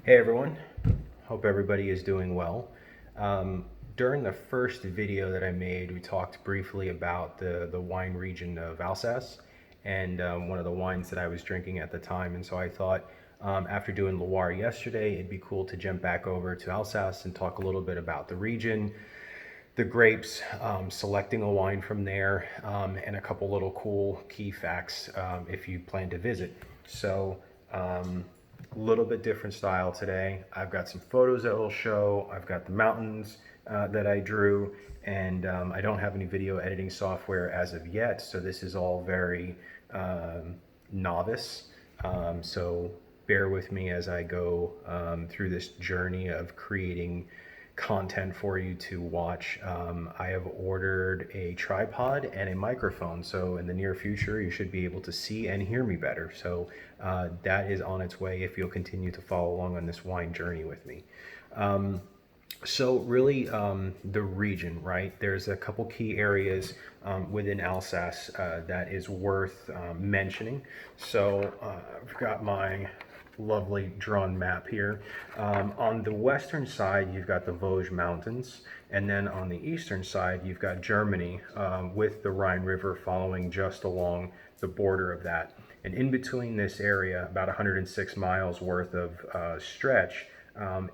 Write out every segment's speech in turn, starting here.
Hey everyone, hope everybody is doing well. During the first video that I made, we talked briefly about the wine region of Alsace and one of the wines that I was drinking at the time. And so I thought after doing Loire yesterday, it'd be cool to jump back over to Alsace and talk a little bit about the region, the grapes, selecting a wine from there, and a couple little cool key facts if you plan to visit. So a little bit different style today. I've got some photos that will show. I've got the mountains that I drew, and I don't have any video editing software as of yet, so this is all very novice. So bear with me as I go through this journey of creating content for you to watch. I have ordered a tripod and a microphone, so in the near future you should be able to see and hear me better. So that is on its way if you'll continue to follow along on this wine journey with me. So really the region, right? There's a couple key areas within Alsace that is worth mentioning. So I've got my lovely drawn map here. On the western side, you've got the Vosges Mountains, and then on the eastern side, you've got Germany with the Rhine River following just along the border of that. And in between this area, about 106 miles worth of stretch,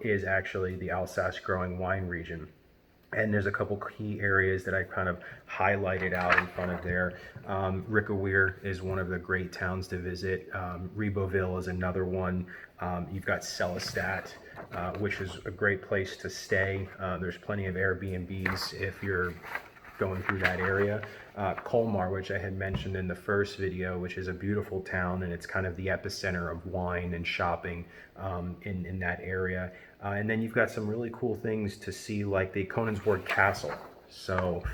is actually the Alsace growing wine region. And there's a couple key areas that I kind of highlighted out in front of there. Rickeweir is one of the great towns to visit. Ribeauville is another one. You've got Selestadt, which is a great place to stay. There's plenty of Airbnbs if you're going through that area. Colmar, which I had mentioned in the first video, which is a beautiful town, and it's kind of the epicenter of wine and shopping in that area. And then you've got some really cool things to see, like the Koningsborg Castle. So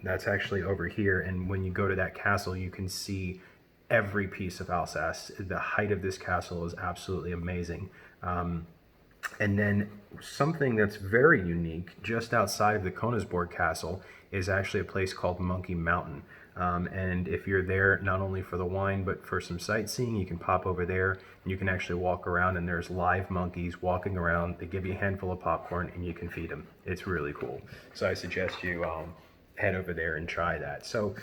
that's actually over here, and when you go to that castle, you can see every piece of Alsace. The height of this castle is absolutely amazing. And then something that's very unique, just outside of the Koningsborg Castle, is actually a place called Monkey Mountain. And if you're there, not only for the wine, but for some sightseeing, you can pop over there and you can actually walk around, and there's live monkeys walking around. They give you a handful of popcorn and you can feed them. It's really cool. So I suggest you head over there and try that. So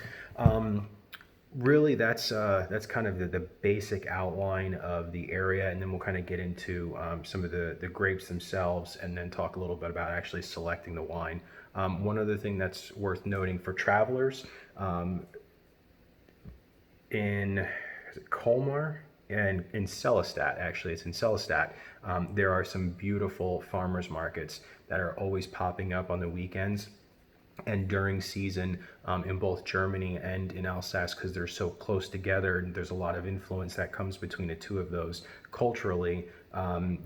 really that's kind of the basic outline of the area, and then we'll kind of get into some of the grapes themselves, and then talk a little bit about actually selecting the wine. One other thing that's worth noting for travelers, in Colmar and in Selestadt, actually it's in Selestadt, there are some beautiful farmers markets that are always popping up on the weekends and during season in both Germany and in Alsace, because they're so close together, and there's a lot of influence that comes between the two of those culturally.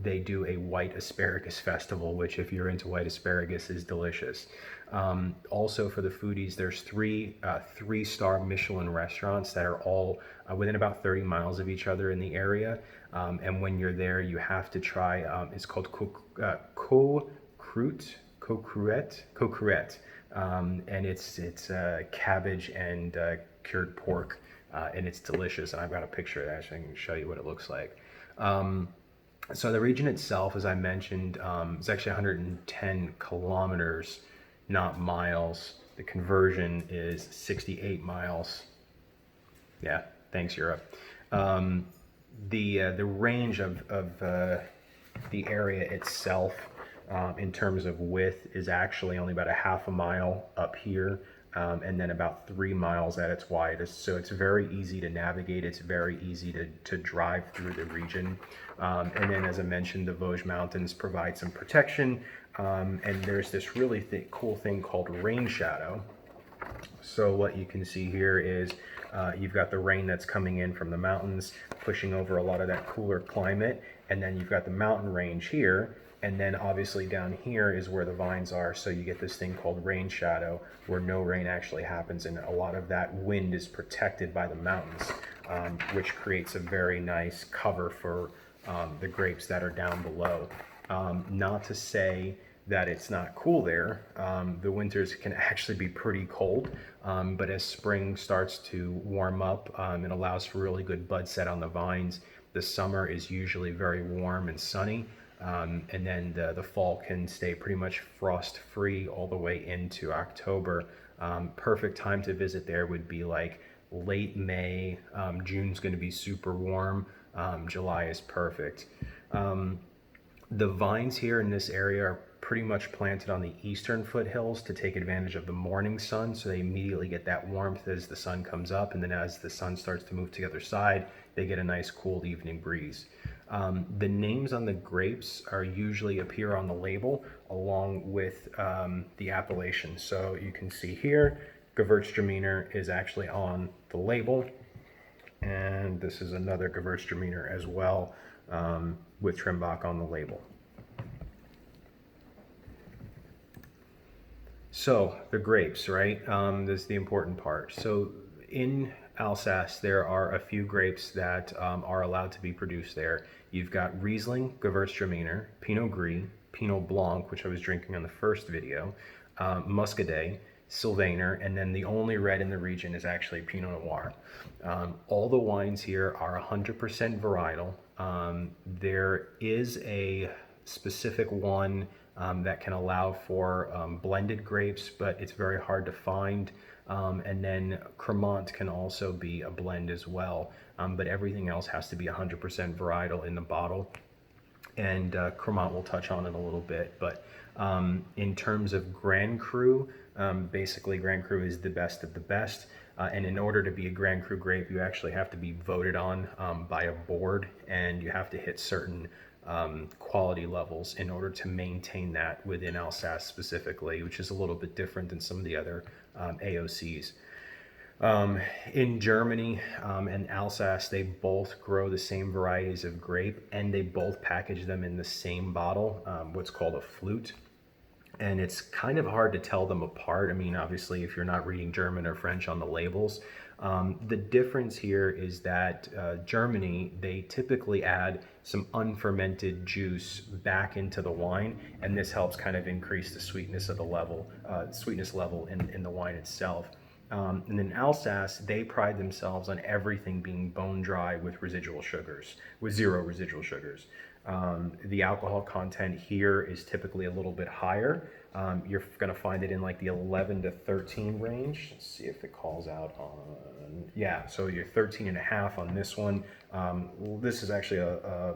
They do a white asparagus festival, which if you're into white asparagus is delicious. Also for the foodies, there's three-star Michelin restaurants that are all within about 30 miles of each other in the area. And when you're there, you have to try, it's called Coqueret. And it's cabbage and cured pork, and it's delicious. And I've got a picture of that, so I can show you what it looks like. So the region itself, as I mentioned, is actually 110 kilometers, not miles. The conversion is 68 miles. Yeah, thanks, Europe. The range of the area itself, in terms of width, is actually only about a half a mile up here, and then about 3 miles at its widest. So it's very easy to navigate. It's very easy to drive through the region. And then, as I mentioned, the Vosges Mountains provide some protection. And there's this really cool thing called rain shadow. So what you can see here is you've got the rain that's coming in from the mountains, pushing over a lot of that cooler climate. And then you've got the mountain range here. And then obviously down here is where the vines are, so you get this thing called rain shadow, where no rain actually happens, and a lot of that wind is protected by the mountains, which creates a very nice cover for the grapes that are down below. Not to say that it's not cool there. The winters can actually be pretty cold, but as spring starts to warm up, it allows for really good bud set on the vines. The summer is usually very warm and sunny, and then the fall can stay pretty much frost free all the way into October. Perfect time to visit there would be like late May. June's going to be super warm. July is perfect. The vines here in this area are pretty much planted on the eastern foothills to take advantage of the morning sun, so they immediately get that warmth as the sun comes up, and then as the sun starts to move to the other side, they get a nice cool evening breeze. The names on the grapes are usually appear on the label along with the appellation. So you can see here, Gewürztraminer is actually on the label, and this is another Gewürztraminer as well, with Trimbach on the label. So the grapes, right? This is the important part. So in Alsace, there are a few grapes that are allowed to be produced there. You've got Riesling, Gewürztraminer, Pinot Gris, Pinot Blanc, which I was drinking on the first video, Muscadet, Sylvaner, and then the only red in the region is actually Pinot Noir. All the wines here are 100% varietal. There is a specific one that can allow for blended grapes, but it's very hard to find. And then Cremant can also be a blend as well, but everything else has to be 100% varietal in the bottle. And Cremant we'll touch on in a little bit, but in terms of Grand Cru, basically Grand Cru is the best of the best. And in order to be a Grand Cru grape, you actually have to be voted on by a board, and you have to hit certain quality levels in order to maintain that within Alsace specifically, which is a little bit different than some of the other AOCs. In Germany and Alsace, they both grow the same varieties of grape, and they both package them in the same bottle, what's called a flute. And it's kind of hard to tell them apart. I mean, obviously, if you're not reading German or French on the labels. The difference here is that Germany, they typically add some unfermented juice back into the wine, and this helps kind of increase the sweetness of the level, sweetness level in the wine itself. And in Alsace, they pride themselves on everything being bone dry with residual sugars, with zero residual sugars. The alcohol content here is typically a little bit higher. You're going to find it in like the 11 to 13 range. Let's see if it calls out on, yeah, so you're 13 and a half on this one. This is actually a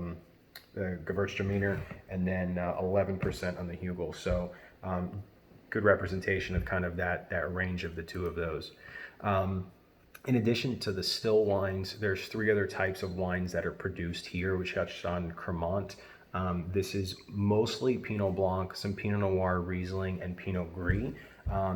Gewürztraminer, and then 11% on the Hugel. So good representation of kind of that range of the two of those. In addition to the still wines, there's three other types of wines that are produced here, which touched on Cremant. This is mostly Pinot Blanc, some Pinot Noir, Riesling, and Pinot Gris.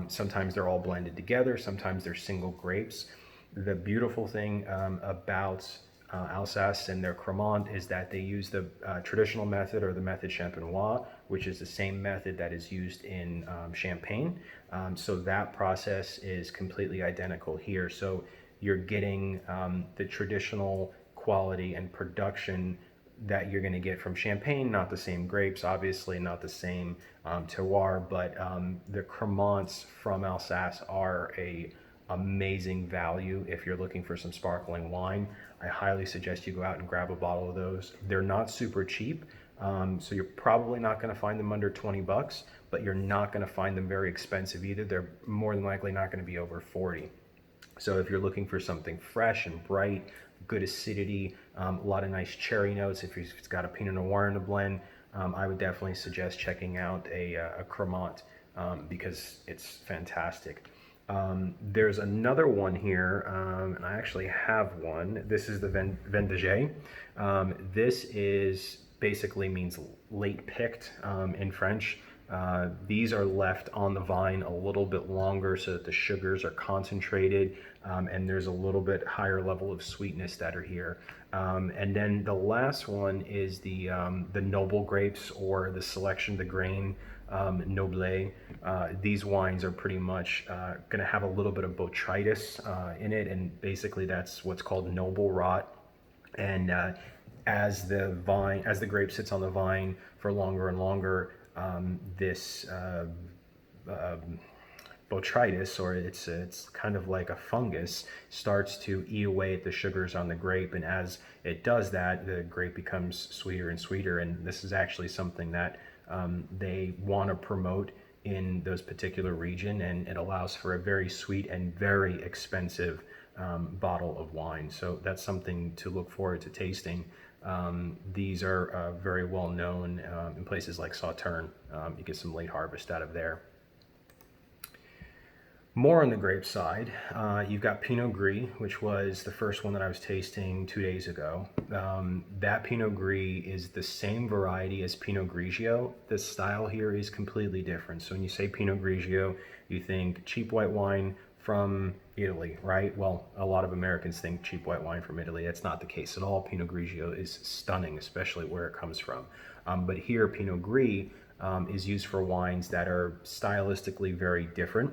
Sometimes they're all blended together, sometimes they're single grapes. The beautiful thing about Alsace and their Cremant is that they use the traditional method, or the method champenois, which is the same method that is used in Champagne. So that process is completely identical here. So you're getting the traditional quality and production that you're going to get from Champagne, not the same grapes, obviously not the same terroir, but the Cremants from Alsace are a amazing value if you're looking for some sparkling wine. I highly suggest you go out and grab a bottle of those. They're not super cheap, so you're probably not going to find them under 20 bucks, but you're not going to find them very expensive either. They're more than likely not going to be over 40. So if you're looking for something fresh and bright, good acidity, a lot of nice cherry notes, if it's got a Pinot Noir in the blend, I would definitely suggest checking out a Cremant because it's fantastic. There's another one here, and I actually have one. This is the Vendanger. This is basically means late picked in French. These are left on the vine a little bit longer so that the sugars are concentrated, and there's a little bit higher level of sweetness that are here. And then the last one is the noble grapes, or the selection de grain Noble. These wines are pretty much going to have a little bit of botrytis in it, and basically that's what's called noble rot. And as the grape sits on the vine for longer and longer, this botrytis, or it's kind of like a fungus, starts to eat away at the sugars on the grape, and as it does that, the grape becomes sweeter and sweeter. And this is actually something that they want to promote in those particular region, and it allows for a very sweet and very expensive bottle of wine. So that's something to look forward to tasting. These are very well known in places like Sauternes. You get some late harvest out of there. More on the grape side, you've got Pinot Gris, which was the first one that I was tasting 2 days ago. That Pinot Gris is the same variety as Pinot Grigio. The style here is completely different. So when you say Pinot Grigio, you think cheap white wine from Italy, right? Well, a lot of Americans think cheap white wine from Italy. That's not the case at all. Pinot Grigio is stunning, especially where it comes from. But here, Pinot Gris is used for wines that are stylistically very different.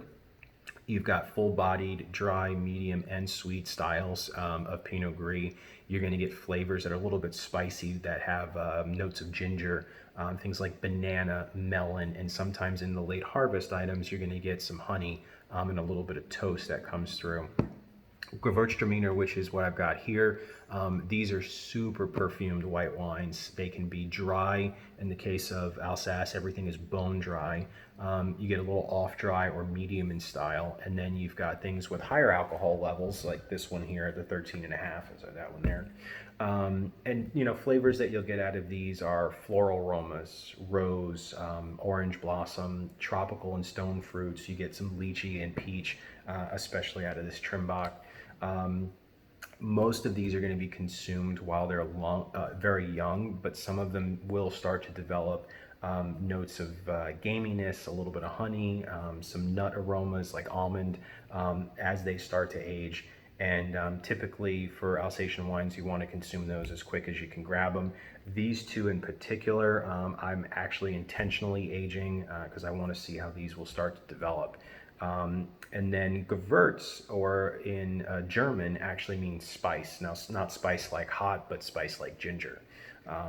You've got full-bodied, dry, medium, and sweet styles of Pinot Gris. You're going to get flavors that are a little bit spicy, that have notes of ginger, things like banana, melon, and sometimes in the late harvest items, you're going to get some honey and a little bit of toast that comes through. Gewürztraminer, which is what I've got here. These are super perfumed white wines. They can be dry. In the case of Alsace, everything is bone dry. You get a little off dry or medium in style. And then you've got things with higher alcohol levels, like this one here, the 13.5, is that one there. And you know, flavors that you'll get out of these are floral aromas, rose, orange blossom, tropical and stone fruits. You get some lychee and peach, especially out of this Trimbach. Most of these are going to be consumed while they're very young, but some of them will start to develop notes of gaminess, a little bit of honey, some nut aromas like almond as they start to age. And typically for Alsatian wines, you want to consume those as quick as you can grab them. These two in particular, I'm actually intentionally aging because I want to see how these will start to develop. And then Gewürz, or in German, actually means spice. Now, it's not spice like hot, but spice like ginger.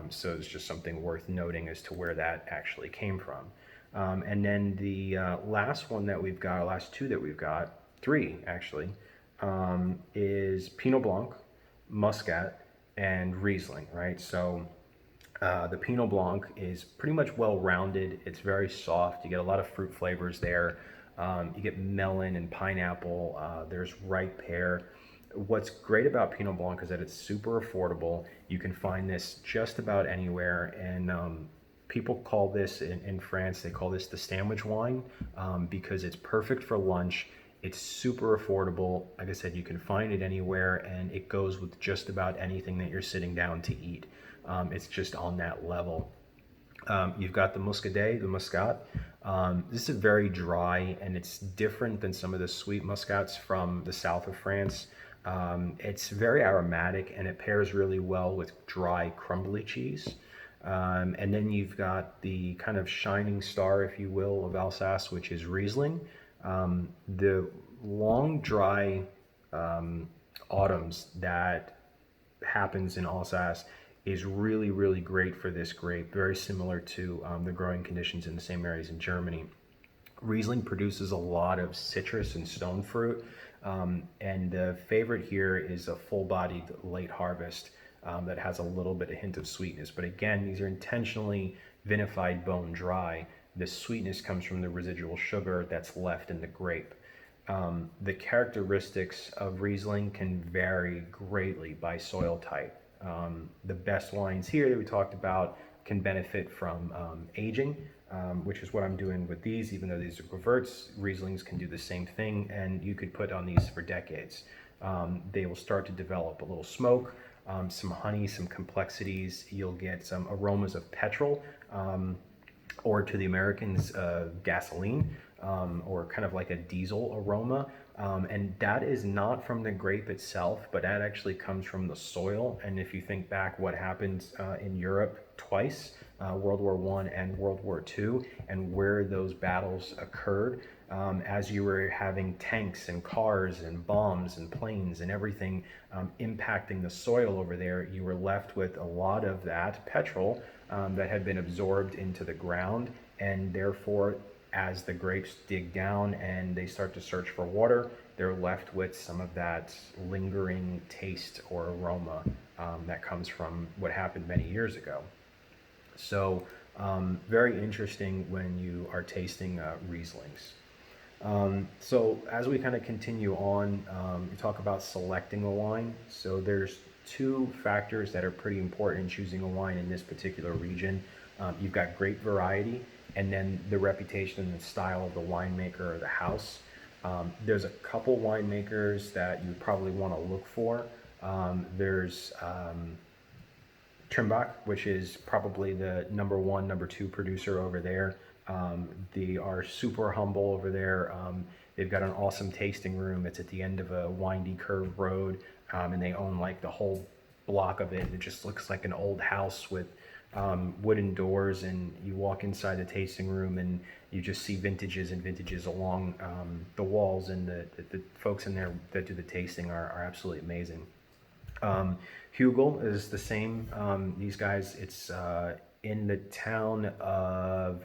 So it's just something worth noting as to where that actually came from. And then the last one that we've got, last two that we've got, three actually, is Pinot Blanc, Muscat, and Riesling, right? So the Pinot Blanc is pretty much well-rounded. It's very soft. You get a lot of fruit flavors there. You get melon and pineapple. There's ripe pear. What's great about Pinot Blanc is that it's super affordable. You can find this just about anywhere, and people call this, in France, they call this the sandwich wine because it's perfect for lunch. It's super affordable. Like I said, you can find it anywhere, and it goes with just about anything that you're sitting down to eat. It's just on that level. You've got the Muscadet, the Muscat. This is very dry, and it's different than some of the sweet Muscats from the south of France. It's very aromatic, and it pairs really well with dry, crumbly cheese. And then you've got the kind of shining star, if you will, of Alsace, which is Riesling. The long, dry autumns that happens in Alsace is really, really great for this grape, very similar to the growing conditions in the same areas in Germany. Riesling produces a lot of citrus and stone fruit, and the favorite here is a full-bodied late harvest that has a little bit of hint of sweetness. But again, these are intentionally vinified bone dry. The sweetness comes from the residual sugar that's left in the grape. The characteristics of Riesling can vary greatly by soil type. The best wines here that we talked about can benefit from aging, which is what I'm doing with these. Even though these are Gewürz, Rieslings can do the same thing, and you could put on these for decades. They will start to develop a little smoke, some honey, some complexities. You'll get some aromas of petrol, or to the Americans, gasoline, or kind of like a diesel aroma. And that is not from the grape itself, but that actually comes from the soil. And if you think back what happened in Europe twice, World War I and World War II, and where those battles occurred, as you were having tanks and cars and bombs and planes and everything impacting the soil over there, you were left with a lot of that petrol that had been absorbed into the ground, and therefore as the grapes dig down and they start to search for water, they're left with some of that lingering taste or aroma that comes from what happened many years ago. So very interesting when you are tasting Rieslings. So as we kind of continue on, we talk about selecting a wine. So there's two factors that are pretty important in choosing a wine in this particular region. You've got grape variety, and then the reputation and the style of the winemaker or the house. There's a couple winemakers that you probably want to look for. There's Trimbach, which is probably the number one, number two producer over there. They are super humble over there. They've got an awesome tasting room. It's at the end of a windy curved road, and they own like the whole block of it. It just looks like an old house with wooden doors, and you walk inside the tasting room and you just see vintages and vintages along the walls, and the folks in there that do the tasting are absolutely amazing. Hugel is the same. These guys, it's in the town of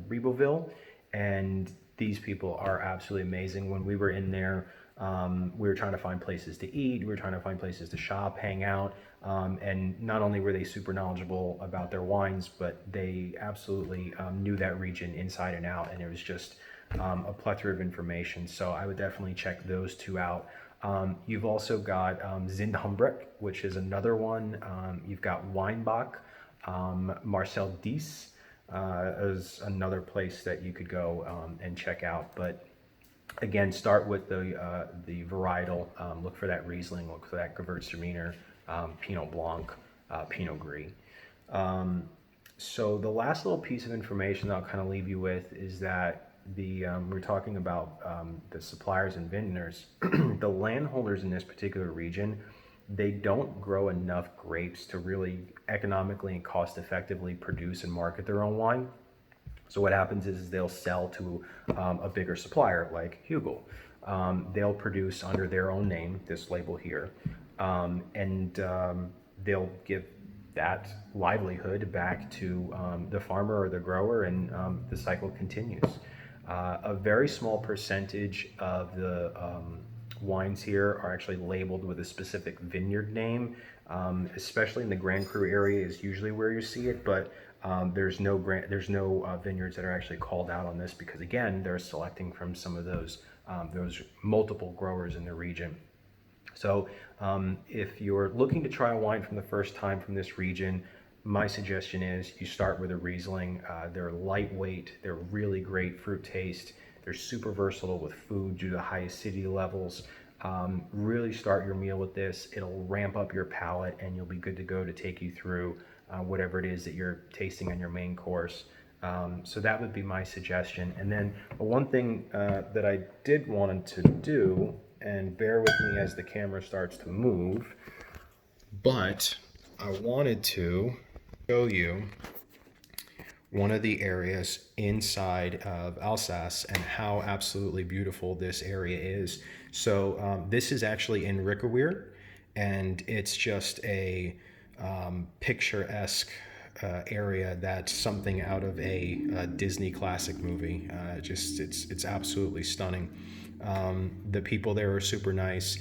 Ribeauville, and these people are absolutely amazing. When we were in there, we were trying to find places to eat, we were trying to find places to shop, hang out, and not only were they super knowledgeable about their wines, but they absolutely knew that region inside and out, and it was just a plethora of information. So I would definitely check those two out. You've also got Zindhambrecht, which is another one. You've got Weinbach, Marcel Dies is another place that you could go and check out. But again, start with the varietal. Look for that Riesling, look for that Gewürztraminer, Pinot Blanc, Pinot Gris. So the last little piece of information that I'll kind of leave you with is that we're talking about the suppliers and vintners. The landholders in this particular region, they don't grow enough grapes to really economically and cost effectively produce and market their own wine. So what happens is they'll sell to a bigger supplier like Hugel. They'll produce under their own name, this label here, and they'll give that livelihood back to the farmer or the grower, and the cycle continues. A very small percentage of the wines here are actually labeled with a specific vineyard name, especially in the Grand Cru area is usually where you see it, but there's no vineyards that are actually called out on this, because again, they're selecting from some of those multiple growers in the region. So if you're looking to try a wine from the first time from this region, my suggestion is you start with a Riesling. They're lightweight, they're really great fruit taste, they're super versatile with food due to the high acidity levels. Really start your meal with this. It'll ramp up your palate and you'll be good to go to take you through whatever it is that you're tasting on your main course. So that would be my suggestion. And then one thing that I did want to do, and bear with me as the camera starts to move, but I wanted to show you one of the areas inside of Alsace and how absolutely beautiful this area is. So this is actually in Rickeweir, and it's just a picturesque area that's something out of a Disney classic movie. It's absolutely stunning. The people there are super nice.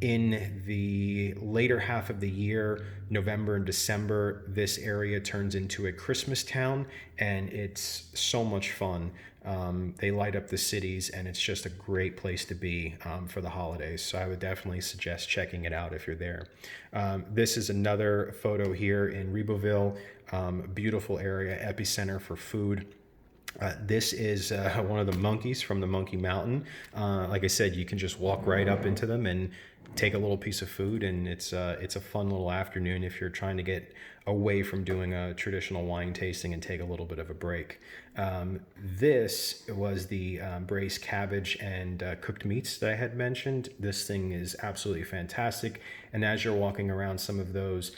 In the later half of the year, November and December, this area turns into a Christmas town, and it's so much fun. They light up the cities, and it's just a great place to be for the holidays. So I would definitely suggest checking it out if you're there. This is another photo here in Ribeauville. Beautiful area, epicenter for food. This is one of the monkeys from the Monkey Mountain. Like I said, you can just walk right up into them and take a little piece of food, and it's a fun little afternoon if you're trying to get away from doing a traditional wine tasting and take a little bit of a break. This was the braised cabbage and cooked meats that I had mentioned. This thing is absolutely fantastic, and as you're walking around some of those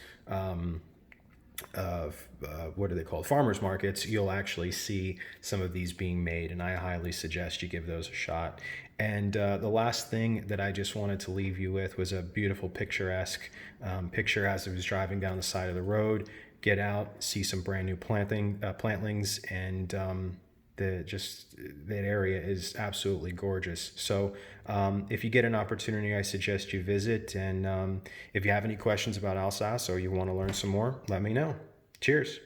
what are they called, farmers markets, you'll actually see some of these being made, and I highly suggest you give those a shot. And the last thing that I just wanted to leave you with was a beautiful picturesque picture as I was driving down the side of the road. Get out, see some brand new plantlings, and that area is absolutely gorgeous. So if you get an opportunity, I suggest you visit. And if you have any questions about Alsace or you want to learn some more, let me know. Cheers.